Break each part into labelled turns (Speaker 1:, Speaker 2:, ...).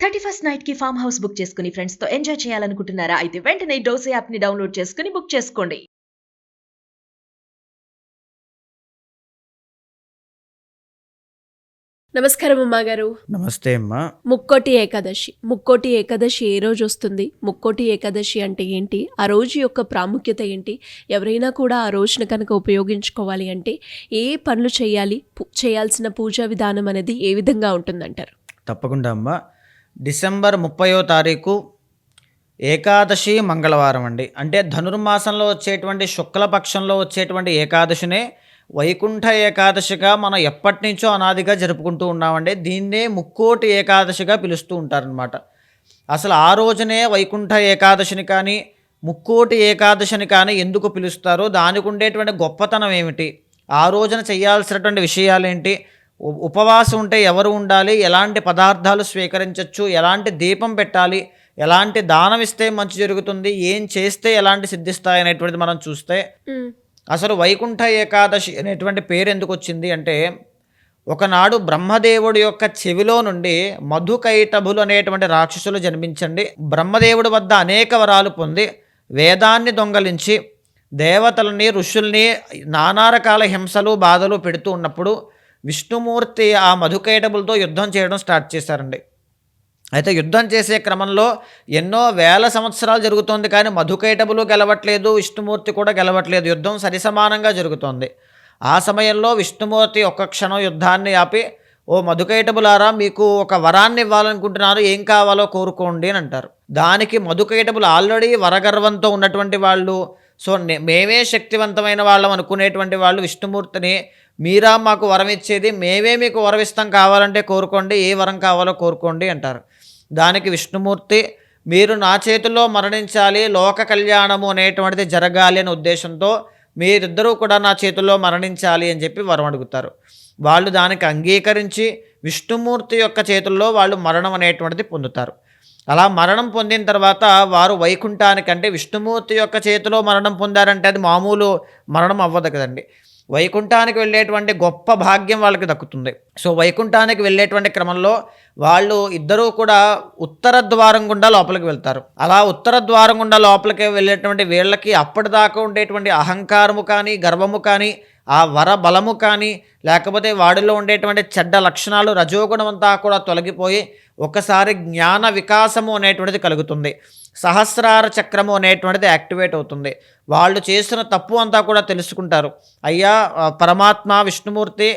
Speaker 1: 31st night కి farm house book చేసుకుని friends తో ఎంజాయ్ చేయాలనుకుంటున్నారా? అయితే వెంటనే డోసే యాప్ ని డౌన్లోడ్ చేసుకుని బుక్ చేసుకోండి.
Speaker 2: నమస్కారం అమ్మగారు.
Speaker 3: నమస్తే అమ్మా.
Speaker 2: ముక్కోటి ఏకాదశి ఏ రోజు వస్తుంది? ముక్కోటి ఏకాదశి అంటే ఏంటి? ఆ రోజు యొక్క ప్రాముఖ్యత ఏంటి? ఎవరైనా కూడా ఆ రోజున కనుక ఉపయోగించుకోవాలి అంటే ఏ పనులు చేయాలి? చేయాల్సిన పూజా విధానం అనేది ఏ విధంగా ఉంటుందంటారు?
Speaker 3: తప్పకుండా అమ్మా. డిసెంబర్ 30వ తారీఖు ఏకాదశి మంగళవారం అండి. అంటే ధనుర్మాసంలో వచ్చేటువంటి శుక్లపక్షంలో వచ్చేటువంటి ఏకాదశినే వైకుంఠ ఏకాదశిగా మనం ఎప్పటి నుంచో అనాదిగా జరుపుకుంటూ ఉన్నామండి. దీన్నే ముక్కోటి ఏకాదశిగా పిలుస్తూ ఉంటారనమాట. అసలు ఆ రోజునే వైకుంఠ ఏకాదశిని కానీ ముక్కోటి ఏకాదశిని కానీ ఎందుకు పిలుస్తారో, దానికి ఉండేటువంటి గొప్పతనం ఏమిటి, ఆ రోజున చేయాల్సినటువంటి విషయాలేంటి, ఉపవాసం ఉంటే ఎవరు ఉండాలి, ఎలాంటి పదార్థాలు స్వీకరించవచ్చు, ఎలాంటి దీపం పెట్టాలి, ఎలాంటి దానం ఇస్తే మంచి జరుగుతుంది, ఏం చేస్తే ఎలాంటి సిద్ధిస్తాయి అనేటువంటిది మనం చూస్తే, అసలు వైకుంఠ ఏకాదశి అనేటువంటి పేరు ఎందుకు వచ్చింది అంటే, ఒకనాడు బ్రహ్మదేవుడి యొక్క చెవిలో నుండి మధుకైటభులు అనేటువంటి రాక్షసులు జన్మించండి. బ్రహ్మదేవుడి వద్ద అనేక వరాలు పొంది వేదాన్ని దొంగలించి దేవతలని ఋషుల్ని నానా రకాల హింసలు బాధలు పెడుతూ ఉన్నప్పుడు విష్ణుమూర్తి ఆ మధుకైటభులతో యుద్ధం చేయడం స్టార్ట్ చేశారండి. అయితే యుద్ధం చేసే క్రమంలో ఎన్నో వేల సంవత్సరాలు జరుగుతోంది, కానీ మధుకైటభులు గెలవట్లేదు, విష్ణుమూర్తి కూడా గెలవట్లేదు. యుద్ధం సరిసమానంగా జరుగుతోంది. ఆ సమయంలో విష్ణుమూర్తి ఒక్క క్షణం యుద్ధాన్ని ఆపి, ఓ మధుకైటభులారా, మీకు ఒక వరాన్ని ఇవ్వాలనుకుంటున్నారు, ఏం కావాలో కోరుకోండి అని అంటారు. దానికి మధుకైటభులు ఆల్రెడీ వరగర్వంతో ఉన్నటువంటి వాళ్ళు, సో మేమే శక్తివంతమైన వాళ్ళం అనుకునేటువంటి వాళ్ళు విష్ణుమూర్తిని, మీరా మాకు వరం ఇచ్చేది, మేమే మీకు వరం ఇస్తాం, కావాలంటే కోరుకోండి, ఏ వరం కావాలో కోరుకోండి అంటారు. దానికి విష్ణుమూర్తి, మీరు నా చేతుల్లో మరణించాలి, లోక కళ్యాణము అనేటువంటిది జరగాలి అనే ఉద్దేశంతో మీరిద్దరూ కూడా నా చేతుల్లో మరణించాలి అని చెప్పి వరం అడుగుతారు. వాళ్ళు దానికి అంగీకరించి విష్ణుమూర్తి యొక్క చేతుల్లో వాళ్ళు మరణం అనేటువంటిది పొందుతారు. అలా మరణం పొందిన తర్వాత వారు వైకుంఠానికి, అంటే విష్ణుమూర్తి యొక్క చేతిలో మరణం పొందారంటే అది మామూలు మరణం అవ్వదు కదండి. వైకుంఠానికి వెళ్ళేటువంటి గొప్ప భాగ్యం వాళ్ళకి దక్కుతుంది. సో వైకుంఠానికి వెళ్ళేటువంటి క్రమంలో వాళ్ళు ఇద్దరూ కూడా ఉత్తర ద్వారం గుండా లోపలికి వెళ్తారు. అలా ఉత్తర ద్వారం గుండా లోపలికి వెళ్ళేటువంటి వీళ్ళకి అప్పటిదాకా ఉండేటువంటి అహంకారము కానీ, గర్వము కానీ, ఆ వర బలము కానీ, లేకపోతే వాడిలో ఉండేటువంటి చెడ్డ లక్షణాలు, రజోగుణం అంతా కూడా తొలగిపోయి ఒకసారి జ్ఞాన వికాసము అనేటువంటిది కలుగుతుంది. సహస్రార చక్రము అనేటువంటిది యాక్టివేట్ అవుతుంది. వాళ్ళు చేసిన తప్పు అంతా కూడా తెలుసుకుంటారు. అయ్యా పరమాత్మ విష్ణుమూర్తి,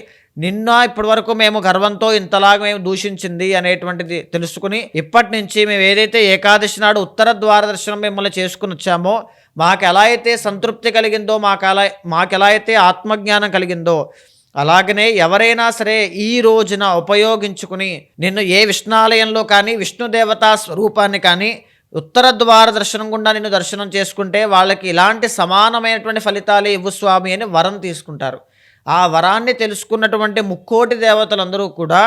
Speaker 3: నిన్న ఇప్పటి వరకు మేము గర్వంతో ఇంతలాగా మేము దూషించింది అనేటువంటిది తెలుసుకుని, ఇప్పటి నుంచి మేము ఏదైతే ఏకాదశి నాడు ఉత్తర ద్వార దర్శనం మిమ్మల్ని చేసుకుని వచ్చామో, మాకు ఎలా అయితే సంతృప్తి కలిగిందో, మాకు ఎలా అయితే ఆత్మజ్ఞానం కలిగిందో, అలాగనే ఎవరైనా సరే ఈ రోజున ఉపయోగించుకుని నిన్ను ఏ విష్ణాలయంలో కానీ, విష్ణుదేవతా స్వరూపాన్ని కానీ ఉత్తర ద్వార దర్శనం గుండా నిన్ను దర్శనం చేసుకుంటే వాళ్ళకి ఇలాంటి సమానమైనటువంటి ఫలితాలే ఇవ్వు స్వామి అని వరం తీసుకుంటారు. ఆ వరాన్ని తెలుసుకున్నటువంటి ముక్కోటి దేవతలందరూ కూడా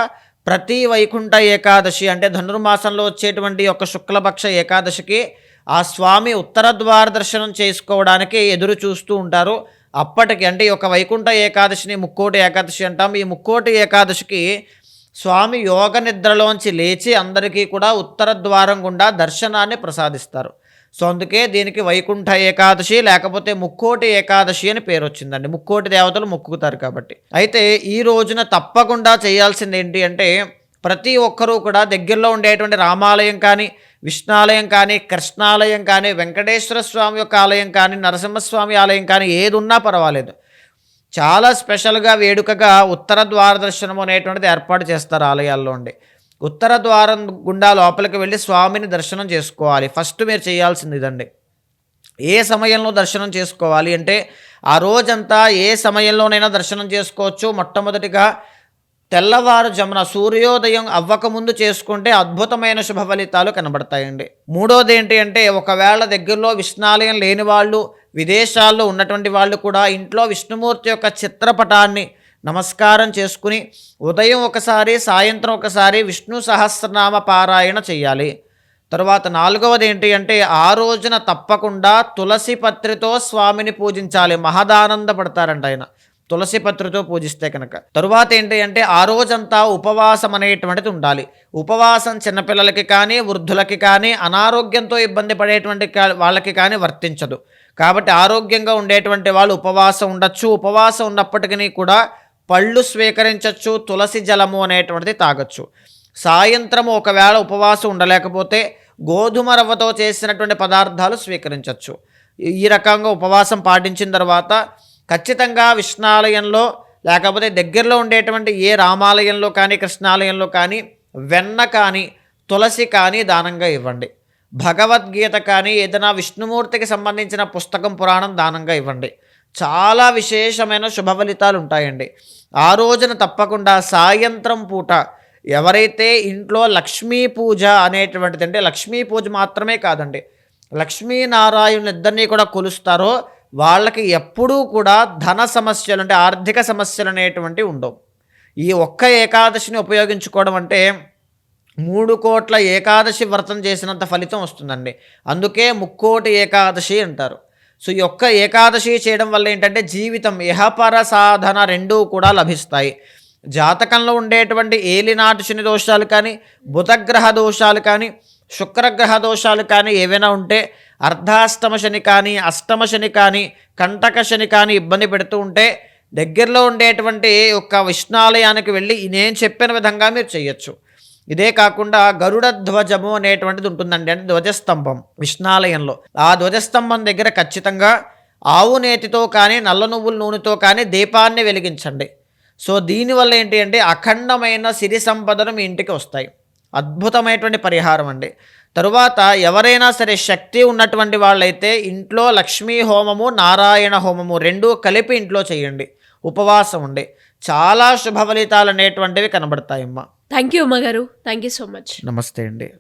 Speaker 3: ప్రతి వైకుంఠ ఏకాదశి, అంటే ధనుర్మాసంలో వచ్చేటువంటి యొక్క శుక్లపక్ష ఏకాదశికి ఆ స్వామి ఉత్తర ద్వార దర్శనం చేసుకోవడానికి ఎదురు చూస్తూ ఉంటారు. అప్పటికి, అంటే ఒక వైకుంఠ ఏకాదశిని ముక్కోటి ఏకాదశి అంటాం. ఈ ముక్కోటి ఏకాదశికి స్వామి యోగ నిద్రలోంచి లేచి అందరికీ కూడా ఉత్తర ద్వారం గుండా దర్శనాన్ని ప్రసాదిస్తారు. సో అందుకే దీనికి వైకుంఠ ఏకాదశి లేకపోతే ముక్కోటి ఏకాదశి అని పేరు వచ్చిందండి. ముక్కోటి దేవతలు మొక్కుతారు కాబట్టి. అయితే ఈ రోజున తప్పకుండా చేయాల్సింది ఏంటి అంటే, ప్రతి ఒక్కరూ కూడా దగ్గరలో ఉండేటువంటి రామాలయం కానీ, విష్ణాలయం కానీ, కృష్ణాలయం కానీ, వెంకటేశ్వర స్వామి యొక్క ఆలయం కానీ, నరసింహస్వామి ఆలయం కానీ, ఏది ఉన్నా పర్వాలేదు, చాలా స్పెషల్గా వేడుకగా ఉత్తర ద్వార దర్శనం అనేటువంటిది ఏర్పాటు చేస్తారు ఆలయాల్లో ఉండి. ఉత్తర ద్వారం గుండా లోపలికి వెళ్ళి స్వామిని దర్శనం చేసుకోవాలి. ఫస్ట్ మీరు చేయాల్సింది ఇదండి. ఏ సమయంలో దర్శనం చేసుకోవాలి అంటే, ఆ రోజంతా ఏ సమయంలోనైనా దర్శనం చేసుకోవచ్చు. మొట్టమొదటిగా తెల్లవారుజామున సూర్యోదయం అవ్వకముందు చేసుకుంటే అద్భుతమైన శుభ ఫలితాలు కనబడతాయండి. మూడోది ఏంటి అంటే, ఒకవేళ దగ్గరలో విష్ణాలయం లేని వాళ్ళు, విదేశాల్లో ఉన్నటువంటి వాళ్ళు కూడా ఇంట్లో విష్ణుమూర్తి యొక్క చిత్రపటాన్ని నమస్కారం చేసుకుని ఉదయం ఒకసారి, సాయంత్రం ఒకసారి విష్ణు సహస్రనామ పారాయణ చేయాలి. తరువాత నాలుగవది ఏంటి అంటే, ఆ రోజున తప్పకుండా తులసి పత్రితో స్వామిని పూజించాలి. మహదానంద పడతారంట ఆయన. తులసి పత్రితో పూజిస్తే కనుక. తరువాత ఏంటి అంటే ఆ రోజంతా ఉపవాసం అనేటువంటిది ఉండాలి. ఉపవాసం చిన్నపిల్లలకి కానీ, వృద్ధులకి కానీ, అనారోగ్యంతో ఇబ్బంది పడేటువంటి వాళ్ళకి కానీ వర్తించదు. కాబట్టి ఆరోగ్యంగా ఉండేటువంటి వాళ్ళు ఉపవాసం ఉండొచ్చు. ఉపవాసం ఉన్నప్పటికీ కూడా పళ్ళు స్వీకరించవచ్చు, తులసి జలము అనేటువంటిది తాగొచ్చు. సాయంత్రము ఒకవేళ ఉపవాసం ఉండలేకపోతే గోధుమ రవ్వతో చేసినటువంటి పదార్థాలు స్వీకరించవచ్చు. ఈ రకంగా ఉపవాసం పాటించిన తర్వాత ఖచ్చితంగా విష్ణాలయంలో లేకపోతే దగ్గరలో ఉండేటువంటి ఏ రామాలయంలో కానీ, కృష్ణాలయంలో కానీ వెన్న కానీ, తులసి కానీ దానంగా ఇవ్వండి. భగవద్గీత కానీ ఏదైనా విష్ణుమూర్తికి సంబంధించిన పుస్తకం, పురాణం దానంగా ఇవ్వండి. చాలా విశేషమైన శుభ ఫలితాలు ఉంటాయండి. ఆ రోజున తప్పకుండా సాయంత్రం పూట ఎవరైతే ఇంట్లో లక్ష్మీ పూజ అనేటువంటిది, అంటే లక్ష్మీ పూజ మాత్రమే కాదండి, లక్ష్మీనారాయణులు ఇద్దరినీ కూడా కొలుస్తారో వాళ్ళకి ఎప్పుడూ కూడా ధన సమస్యలు, అంటే ఆర్థిక సమస్యలు అనేటువంటివి ఉండవు. ఈ ఒక్క ఏకాదశిని ఉపయోగించుకోవడం అంటే 3 కోట్ల ఏకాదశి వ్రతం చేసినంత ఫలితం వస్తుందండి. అందుకే ముక్కోటి ఏకాదశి అంటారు. సో ఈ ఒక్క ఏకాదశి చేయడం వల్ల ఏంటంటే జీవితం ఇహపర సాధన రెండూ కూడా లభిస్తాయి. జాతకంలో ఉండేటువంటి ఏలినాటి శని దోషాలు కానీ, బుధగ్రహ దోషాలు కానీ, శుక్రగ్రహ దోషాలు కానీ ఏవైనా ఉంటే, అర్ధాష్టమ శని కానీ, అష్టమ శని కానీ, కంటక శని కానీ ఇబ్బంది పెడుతూ ఉంటే దగ్గరలో ఉండేటువంటి ఒక విష్ణాలయానికి వెళ్ళి నేను చెప్పిన విధంగా మీరు చేయొచ్చు. ఇదే కాకుండా గరుడ ధ్వజము అనేటువంటిది ఉంటుందండి, అంటే ధ్వజస్తంభం విష్ణాలయంలో. ఆ ధ్వజస్తంభం దగ్గర ఖచ్చితంగా ఆవు నేతితో కానీ, నల్ల నువ్వుల నూనెతో కానీ దీపాన్ని వెలిగించండి. సో దీనివల్ల ఏంటి అంటే అఖండమైన సిరి సంపదలు మీ ఇంటికి వస్తాయి. అద్భుతమైనటువంటి పరిహారం అండి. తరువాత ఎవరైనా సరే శక్తి ఉన్నటువంటి వాళ్ళైతే ఇంట్లో లక్ష్మీ హోమము, నారాయణ హోమము రెండూ కలిపి ఇంట్లో చేయండి. ఉపవాసం ఉండి చాలా శుభ ఫలితాలు అనేటువంటివి కనబడతాయమ్మా.
Speaker 2: థ్యాంక్ యూ అమ్మగారు. Thank you so much.
Speaker 3: నమస్తే అండి.